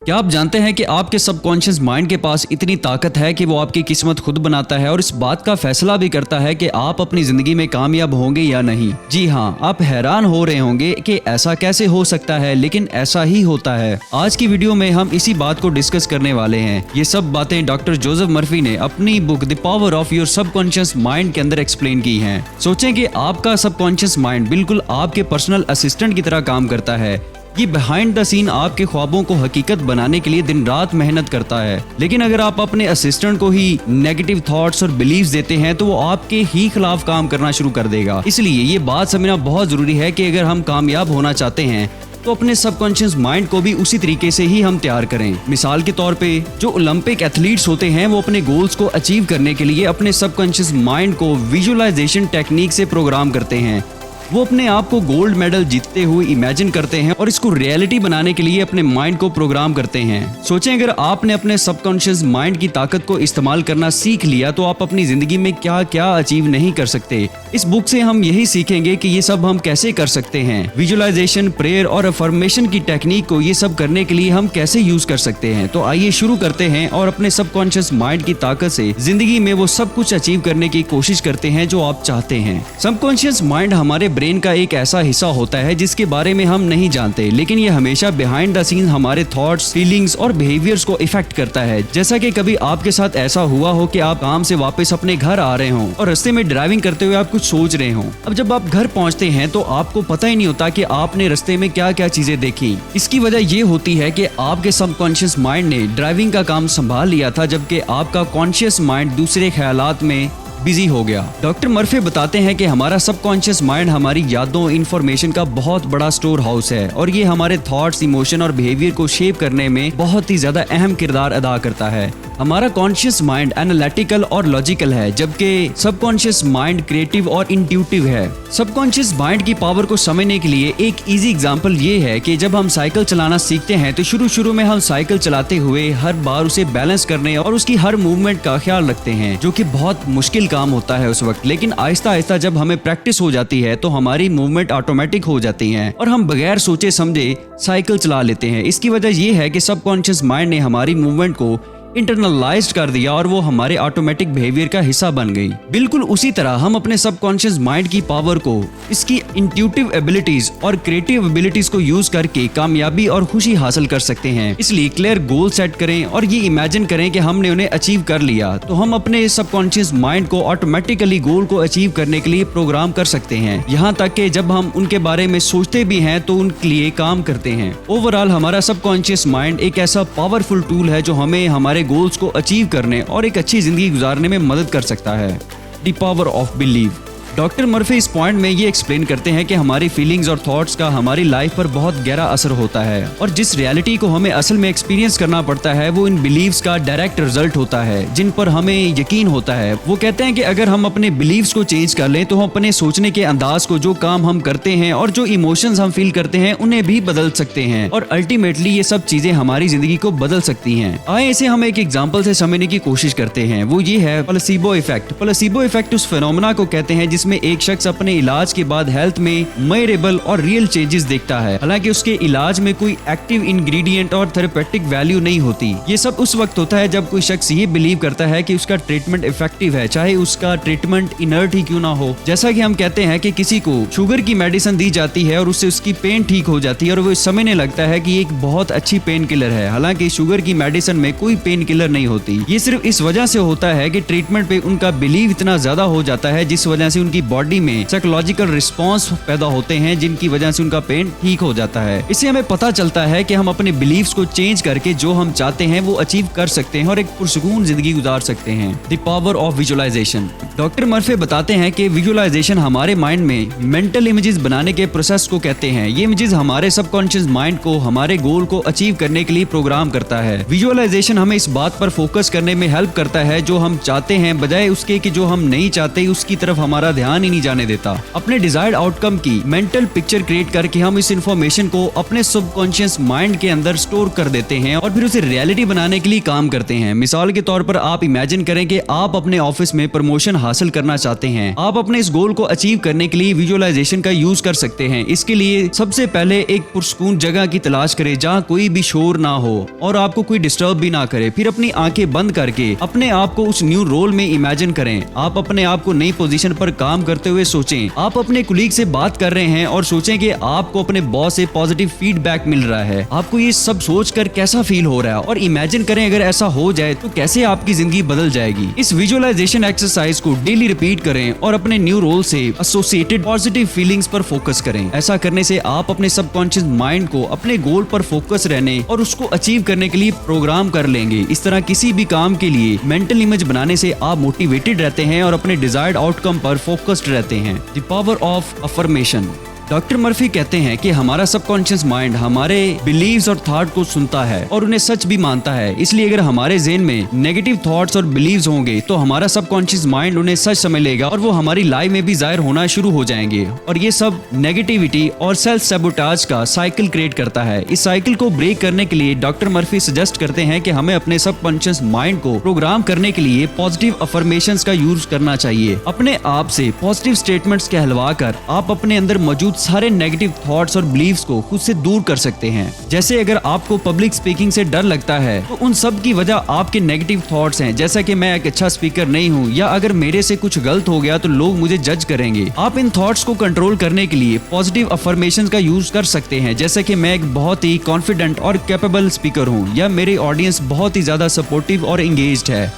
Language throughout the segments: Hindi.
क्या आप जानते हैं कि आपके सबकॉन्शियस माइंड के पास इतनी ताकत है कि वो आपकी किस्मत खुद बनाता है और इस बात का फैसला भी करता है कि आप अपनी जिंदगी में कामयाब होंगे या नहीं। जी हाँ, आप हैरान हो रहे होंगे कि ऐसा कैसे हो सकता है, लेकिन ऐसा ही होता है। आज की वीडियो में हम इसी बात को डिस्कस करने वाले हैं। ये सब बातें डॉक्टर जोसेफ मर्फी ने अपनी book the power of your subconscious mind के अंदर एक्सप्लेन की हैं। सोचें कि आपका सबकॉन्शियस माइंड बिल्कुल आपके पर्सनल असिस्टेंट की तरह काम करता है। ये बिहाइंड द सीन आपके ख्वाबों को हकीकत बनाने के लिए दिन रात मेहनत करता है। लेकिन अगर आप अपने असिस्टेंट को ही नेगेटिव थॉट्स और बिलीव्स देते हैं तो वो आपके ही खिलाफ काम करना शुरू कर देगा। इसलिए ये बात समझना बहुत जरूरी है कि अगर हम कामयाब होना चाहते हैं तो अपने सबकॉन्शियस माइंड को भी उसी तरीके से ही हम तैयार करें। मिसाल के तौर पे जो ओलंपिक एथलीट्स होते हैं वो अपने गोल्स को अचीव करने के लिए अपने सबकॉन्शियस माइंड को विजुअलाइजेशन टेक्निक से प्रोग्राम करते हैं। वो अपने आप को गोल्ड मेडल जीतते हुए इमेजिन करते हैं और इसको रियलिटी बनाने के लिए अपने माइंड को प्रोग्राम करते हैं। सोचें, अगर आपने अपने सबकॉन्शियस माइंड की ताकत को इस्तेमाल करना सीख लिया तो आप अपनी जिंदगी में क्या क्या अचीव नहीं कर सकते। इस बुक से हम यही सीखेंगे कि ये सब हम कैसे कर सकते हैं। विजुअलाइजेशन, प्रेयर और अफर्मेशन की टेक्निक को ये सब करने के लिए हम कैसे यूज कर सकते हैं। तो आइए शुरू करते हैं और अपने सबकॉन्शियस माइंड की ताकत से जिंदगी में वो सब कुछ अचीव करने की कोशिश करते हैं जो आप चाहते हैं। सबकॉन्शियस माइंड हमारे ब्रेन का एक ऐसा हिस्सा होता है जिसके बारे में हम नहीं जानते, लेकिन ये हमेशा बिहाइंड द सीन हमारे थॉट्स, फीलिंग्स और बिहेवियर्स को इफेक्ट करता है। जैसा कि कभी आपके साथ ऐसा हुआ हो कि आप काम से वापस अपने घर आ रहे हो और रास्ते में ड्राइविंग करते हुए आप कुछ सोच रहे हो। अब जब आप घर पहुंचते हैं तो आपको पता ही नहीं होता कि आपने रास्ते में क्या क्या चीजें देखी। इसकी वजह ये होती है कि आपके सबकॉन्शियस माइंड ने ड्राइविंग का काम संभाल लिया था, जबकि आपका कॉन्शियस माइंड दूसरे ख्यालात में बिजी हो गया। डॉक्टर मर्फी बताते हैं कि हमारा सबकॉन्शियस माइंड हमारी यादों, इंफॉर्मेशन का बहुत बड़ा स्टोर हाउस है और ये हमारे थॉट्स, इमोशन और बिहेवियर को शेप करने में बहुत ही ज्यादा अहम किरदार अदा करता है। हमारा कॉन्शियस माइंड एनालिटिकल और लॉजिकल है, जबकि सबकॉन्शियस माइंड क्रिएटिव और इंट्यूटिव है। सबकॉन्शियस माइंड की पावर को समझने के लिए एक इजी एग्जांपल ये है कि जब हम साइकिल चलाना सीखते हैं तो शुरू में हम साइकिल चलाते हुए हर बार उसे बैलेंस करने और उसकी हर मूवमेंट का ख्याल रखते हैं, जो कि बहुत मुश्किल काम होता है उस वक्त। लेकिन आहिस्ता आहिस्ता जब हमें प्रैक्टिस हो जाती है तो हमारी मूवमेंट ऑटोमेटिक हो जाती है और हम बगैर सोचे समझे साइकिल चला लेते हैं। इसकी वजह यह है कि सबकॉन्शियस माइंड ने हमारी मूवमेंट को इंटरनलाइज्ड कर दिया और वो हमारे ऑटोमेटिक बिहेवियर का हिस्सा बन गई। बिल्कुल उसी तरह हम अपने सबकॉन्शियस माइंड की पावर को, इसकी इंट्यूटिव एबिलिटीज और क्रिएटिव एबिलिटीज को यूज करके कामयाबी और खुशी हासिल कर सकते हैं। इसलिए क्लियर गोल सेट करें और ये इमेजिन करें कि हमने उन्हें अचीव कर लिया, तो हम अपने सबकॉन्शियस माइंड को ऑटोमेटिकली गोल को अचीव करने के लिए प्रोग्राम कर सकते हैं। यहाँ तक कि जब हम उनके बारे में सोचते भी हैं तो उनके लिए काम करते हैं। ओवरऑल हमारा सबकॉन्शियस माइंड एक ऐसा पावरफुल टूल है जो हमें हमारे गोल्स को अचीव करने और एक अच्छी जिंदगी गुजारने में मदद कर सकता है। The power of believe. Doctor Murphy इस पॉइंट में ये एक्सप्लेन करते हैं कि हमारी फीलिंग्स और थॉट्स का हमारी लाइफ पर बहुत गहरा असर होता है और जिस रियलिटी को हमें असल में एक्सपीरियंस करना पड़ता है वो इन बिलीव्स का डायरेक्ट रिजल्ट होता है, जिन पर हमें यकीन होता है। वो कहते हैं कि अगर हम अपने बिलीव्स को चेंज कर लें तो हम अपने सोचने के अंदाज को, जो काम हम करते हैं और जो इमोशंस हम फील करते हैं उन्हें भी बदल सकते हैं और अल्टीमेटली ये सब चीजें हमारी जिंदगी को बदल सकती हैं। आए इसे हम एक एग्जाम्पल से समझने की कोशिश करते हैं। वो ये है प्लेसिबो इफेक्ट। प्लेसिबो इफेक्ट उस फिनोमेना को कहते हैं जिसमें एक शख्स अपने इलाज के बाद हेल्थ में मेजरेबल और रियल चेंजेस देखता है, हालांकि उसके इलाज में कोई एक्टिव इंग्रेडिएंट और थेरेपेटिक वैल्यू नहीं होती। ये सब उस वक्त होता है जब कोई शख्स ये बिलीव करता है कि उसका ट्रीटमेंट इफेक्टिव है, चाहे उसका ट्रीटमेंट इनर्ट ही क्यों ना हो। जैसा कि हम कहते हैं कि किसी को शुगर की मेडिसिन दी जाती है और उससे उसकी पेन ठीक हो जाती है और वो समझने लगता है कि ये एक बहुत अच्छी पेन किलर है, हालांकि शुगर की मेडिसिन में कोई पेन किलर नहीं होती। ये सिर्फ इस वजह से होता है कि ट्रीटमेंट पे उनका बिलीव इतना ज्यादा हो जाता है जिस वजह से उनकी बॉडी में साइकोलॉजिकल रिस्पॉन्स पैदा होते हैं, जिनकी वजह से उनका पेन ठीक हो जाता है। इससे हमें पता चलता है कि हम अपने बिलीव्स को चेंज करके जो हम चाहते हैं वो अचीव कर सकते हैं और एक पुरसुकून जिंदगी गुजार सकते हैं। The power of visualisation. Doctor Murphy बताते हैं कि विजुअलाइजेशन हमारे माइंड में मेंटल इमेजेस बनाने के प्रोसेस को कहते हैं। ये इमेजेस हमारे सबकॉन्शियस माइंड को हमारे गोल को अचीव करने के लिए प्रोग्राम करता है। विजुअलाइजेशन हमें इस बात पर फोकस करने में हेल्प करता है जो हम चाहते हैं, बजाय उसके कि जो हम नहीं चाहते उसकी तरफ हमारा ध्यान ही नहीं जाने देता। अपने डिजायर्ड आउटकम की मेंटल पिक्चर क्रिएट करके हम इस इंफॉर्मेशन को अपने सबकॉन्शियस माइंड के अंदर स्टोर कर देते हैं और फिर उसे रियलिटी बनाने के लिए काम करते हैं। मिसाल के तौर पर आप इमेजिन करें कि आप अपने ऑफिस में प्रमोशन हासिल करना चाहते हैं। आप अपने इस गोल को अचीव करने के लिए विजुअलाइजेशन का यूज कर सकते हैं। इसके लिए सबसे पहले एक पुरसकून जगह की तलाश करें जहाँ कोई भी शोर ना हो और आपको कोई डिस्टर्ब भी ना करे। फिर अपनी आंखें बंद करके अपने आप को उस न्यू रोल में इमेजिन करें। आप अपने आप को नई पोजीशन पर काम करते हुए सोचें। आप अपने कुलीग से बात कर रहे हैं और सोचें कि आपको अपने बॉस से पॉजिटिव फीडबैक मिल रहा है। आपको ये सब सोचकर कैसा फील हो रहा है और इमेजिन करें अगर ऐसा हो जाए तो कैसे आपकी जिंदगी बदल जाएगी। इस विजुअलाइजेशन एक्सरसाइज को डेली रिपीट करें और अपने न्यू रोल से एसोसिएटेड पॉजिटिव फीलिंग्स पर फोकस करें। ऐसा करने से आप अपने सबकॉन्शियस माइंड को अपने गोल पर फोकस रहने और उसको अचीव करने के लिए प्रोग्राम कर लेंगे। इस तरह किसी भी काम के लिए मेंटल इमेज बनाने से आप मोटिवेटेड रहते हैं और अपने डिजायर्ड आउटकम पर फोकस्ड रहते हैं। The power of affirmation. Doctor Murphy कहते हैं कि हमारा सबकॉन्शियस माइंड हमारे बिलीव्स और थॉट को सुनता है और उन्हें सच भी मानता है। इसलिए अगर हमारे ज़हन में नेगेटिव थॉट्स और बिलीव्स होंगे तो हमारा सबकॉन्शियस माइंड उन्हें सच समझ लेगा और वो हमारी लाइफ में भी जाहिर होना शुरू हो जाएंगे। और ये सब नेगेटिविटी और सेल्फ सैबोटाज का साइकिल क्रिएट करता है। इस साइकिल को ब्रेक करने के लिए डॉक्टर मर्फी सजेस्ट करते हैं कि हमें अपने सबकॉन्शियस माइंड को प्रोग्राम करने के लिए पॉजिटिव अफर्मेशंस का यूज करना चाहिए। अपने आप से पॉजिटिव स्टेटमेंट्स कहलवा कर आप अपने अंदर मौजूद सारे नेगेटिव थॉट्स और बिलीव्स को खुद से दूर कर सकते हैं। जैसे अगर आपको पब्लिक स्पीकिंग से डर लगता है तो उन सब की वजह आपके नेगेटिव थॉट्स हैं, जैसा कि मैं एक अच्छा स्पीकर नहीं हूँ या अगर मेरे से कुछ गलत हो गया तो लोग मुझे जज करेंगे। आप इन थॉट्स को कंट्रोल करने के लिए पॉजिटिव अफर्मेशंस का यूज कर सकते हैं, जैसे कि मैं एक बहुत ही कॉन्फिडेंट और कैपेबल स्पीकर हूँ या मेरी ऑडियंस बहुत ही ज्यादा सपोर्टिव और एंगेज्ड है।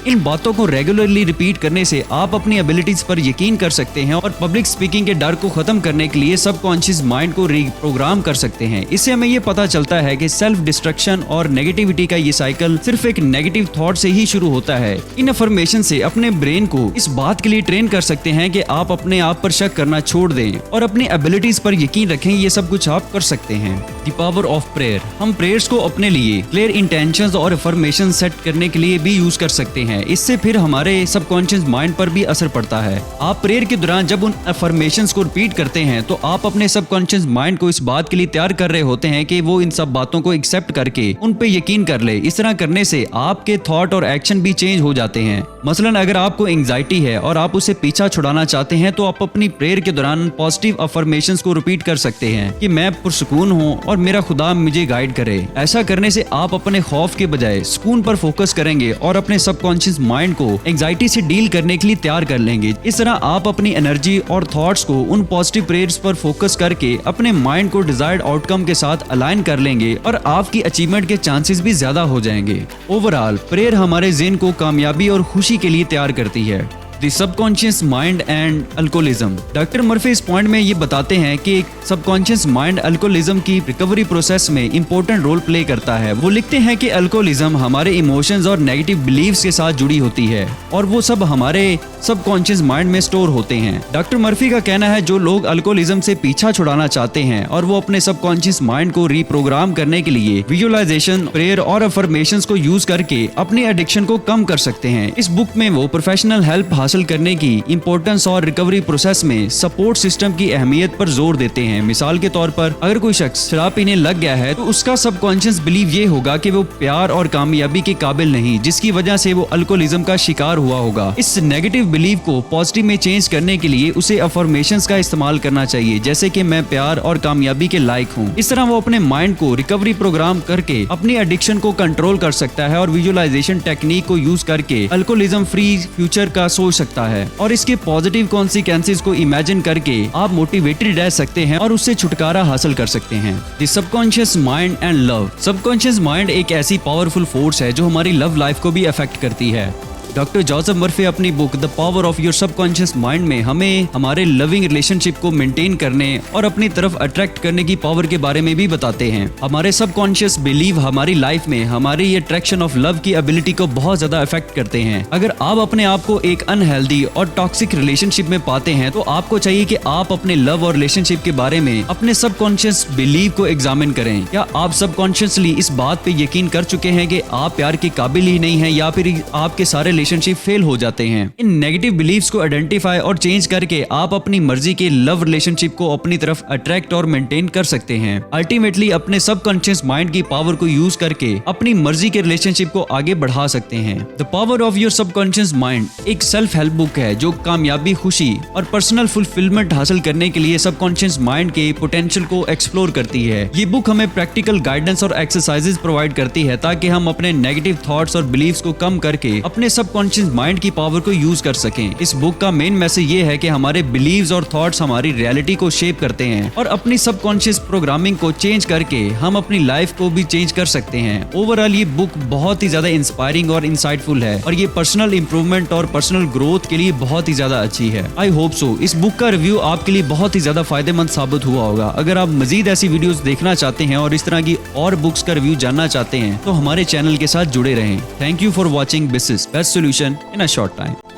इन बातों को रेगुलरली रिपीट करने से आप अपनी एबिलिटीज पर यकीन कर सकते हैं और पब्लिक स्पीकिंग के डर को खत्म करने के लिए सबकॉन्शियस माइंड को रीप्रोग्राम कर सकते हैं। इससे हमें ये पता चलता है कि सेल्फ डिस्ट्रक्शन और नेगेटिविटी का ये साइकिल सिर्फ एक नेगेटिव थॉट से ही शुरू होता है। इन अफर्मेशन से अपने ब्रेन को इस बात के लिए ट्रेन कर सकते हैं कि आप अपने आप पर शक करना छोड़ दें और अपनी एबिलिटीज पर यकीन रखें। ये सब कुछ आप कर सकते हैं। The power of prayer. हम प्रेयर्स को अपने लिए क्लियर इंटेंशंस और अफर्मेशन सेट करने के लिए भी यूज कर सकते हैं। इससे फिर हमारे सबकॉन्शियस माइंड पर भी असर पड़ता है। आप प्रेयर के दौरान जब उन अफर्मेशंस को रिपीट करते हैं तो आप अपने सबकॉन्शियस माइंड को इस बात के लिए तैयार कर रहे होते हैं कि वो इन सब बातों को एक्सेप्ट करके उन पे यकीन कर ले। इस तरह करने से आपके थॉट और एक्शन भी चेंज हो जाते हैं। मसलन अगर आपको एंजाइटी है और आप उसे पीछा छुड़ाना चाहते हैं तो आप अपनी प्रेयर के दौरान पॉजिटिव अफर्मेशंस को रिपीट कर सकते हैं कि मैं पुरसुकून हूँ और मेरा खुदा मुझे गाइड करे। ऐसा करने से आप अपने खौफ के बजाय सुकून पर फोकस करेंगे और अपने सबकॉन्शियस माइंड को एंजाइटी से डील करने के लिए तैयार कर लेंगे। इस तरह आप अपनी एनर्जी और थॉट्स को उन पॉजिटिव प्रेयर्स पर फोकस करके अपने माइंड को डिजायर्ड आउटकम के साथ अलाइन कर लेंगे और आपकी अचीवमेंट के चांसेस भी ज्यादा हो जाएंगे। ओवरऑल प्रेयर हमारे ज़हन को कामयाबी और खुशी के लिए तैयार करती है। The subconscious mind and alcoholism. Doctor Murphy इस पॉइंट में ये बताते हैं कि सबकॉन्शियस माइंड अल्कोहलिज्म की रिकवरी प्रोसेस में इंपॉर्टेंट रोल प्ले करता है। वो लिखते हैं कि अल्कोहलिज्म हमारे इमोशंस और नेगेटिव बिलीव्स के साथ जुड़ी होती है और वो सब हमारे सबकॉन्शियस माइंड में स्टोर होते हैं। डॉक्टर मर्फी का कहना है जो लोग अल्कोहलिज्म से पीछा छुड़ाना चाहते हैं और वो अपने सबकॉन्शियस माइंड को रीप्रोग्राम करने के लिए विजुअलाइजेशन, प्रेयर और अफर्मेशंस को यूज करके अपनी एडिक्शन को कम कर सकते हैं। इस बुक में वो प्रोफेशनल हेल्प हासिल करने की इंपॉर्टेंस और रिकवरी प्रोसेस में सपोर्ट सिस्टम की अहमियत पर जोर देते हैं। मिसाल के तौर पर अगर कोई शख्स शराब पीने लग गया है तो उसका सबकॉन्शियस बिलीव ये होगा कि वो प्यार और कामयाबी के काबिल नहीं, जिसकी वजह से वो अल्कोहलिज्म का शिकार हुआ होगा। इस नेगेटिव बिलीव को पॉजिटिव में चेंज करने के लिए उसे अफर्मेशंस का इस्तेमाल करना चाहिए, जैसे कि मैं प्यार और कामयाबी के लायक हूँ। इस तरह वो अपने माइंड को रिकवरी प्रोग्राम करके अपनी एडिक्शन को कंट्रोल कर सकता है और विजुअलाइजेशन टेक्निक को यूज करके अल्कोहलिज्म फ्री फ्यूचर का सोच सकता है और इसके पॉजिटिव कॉन्सिक्वेंसेस को इमेजिन करके आप मोटिवेटेड रह सकते हैं और उससे छुटकारा हासिल कर सकते हैं। The subconscious mind and love. Subconscious mind एक ऐसी पावरफुल फोर्स है जो हमारी लव लाइफ को भी अफेक्ट करती है। डॉक्टर जोसेफ मर्फी अपनी book the power of your subconscious mind में हमें हमारे लविंग रिलेशनशिप को मेंटेन करने और अपनी तरफ अट्रैक्ट करने की पावर के बारे में भी बताते हैं। हमारे सबकॉन्शियस बिलीव हमारी लाइफ में हमारी अट्रैक्शन ऑफ लव की एबिलिटी को बहुत ज्यादा अफेक्ट करते हैं। अगर आप अपने आप को एक अनहेल्दी और टॉक्सिक रिलेशनशिप में पाते हैं तो आपको चाहिए कि आप अपने लव और रिलेशनशिप के बारे में अपने सबकॉन्शियस बिलीव को एग्जामिन करें। क्या आप सबकॉन्शियसली इस बात पे यकीन कर चुके हैं कि आप प्यार के काबिल ही नहीं है या फिर आपके सारे रिलेशनशिप फेल हो जाते हैं। इन नेगेटिव बिलीव्स को आइडेंटिफाई और चेंज करके आप अपनी मर्जी के लव रिलेशनशिप को अपनी तरफ अट्रैक्ट और मेंटेन कर सकते हैं। अल्टीमेटली अपने सबकॉन्शियस माइंड की पावर को यूज करके अपनी मर्जी के रिलेशनशिप को आगे बढ़ा सकते हैं। The power of your subconscious mind एक सेल्फ हेल्प बुक है जो कामयाबी, खुशी और पर्सनल फुलफिलमेंट हासिल करने के लिए सबकॉन्शियस माइंड के पोटेंशियल को एक्सप्लोर करती है। ये बुक हमें प्रैक्टिकल गाइडेंस और एक्सरसाइजेस प्रोवाइड करती है ताकि हम अपने नेगेटिव थॉट्स और बिलीव्स को कम करके अपने सबकॉन्शियस माइंड की पावर को यूज कर सकें। इस बुक का मेन मैसेज ये है कि हमारे बिलीव्स और थॉट्स हमारी रियलिटी को शेप करते हैं और अपनी सबकॉन्शियस प्रोग्रामिंग को चेंज करके हम अपनी लाइफ को भी चेंज कर सकते हैं। ओवरऑल ये बुक बहुत ही ज्यादा इंस्पायरिंग और इंसाइटफुल है और ये पर्सनल इंप्रूवमेंट और पर्सनल ग्रोथ के लिए बहुत ही ज्यादा अच्छी है। आई होप सो इस बुक का रिव्यू आपके लिए बहुत ही ज्यादा फायदेमंद साबित हुआ होगा। अगर आप मजीद ऐसी वीडियोस देखना चाहते हैं और इस तरह की और बुक्स का रिव्यू जानना चाहते हैं तो हमारे चैनल के साथ जुड़े रहें। Thank you for watching business best solution in a short time.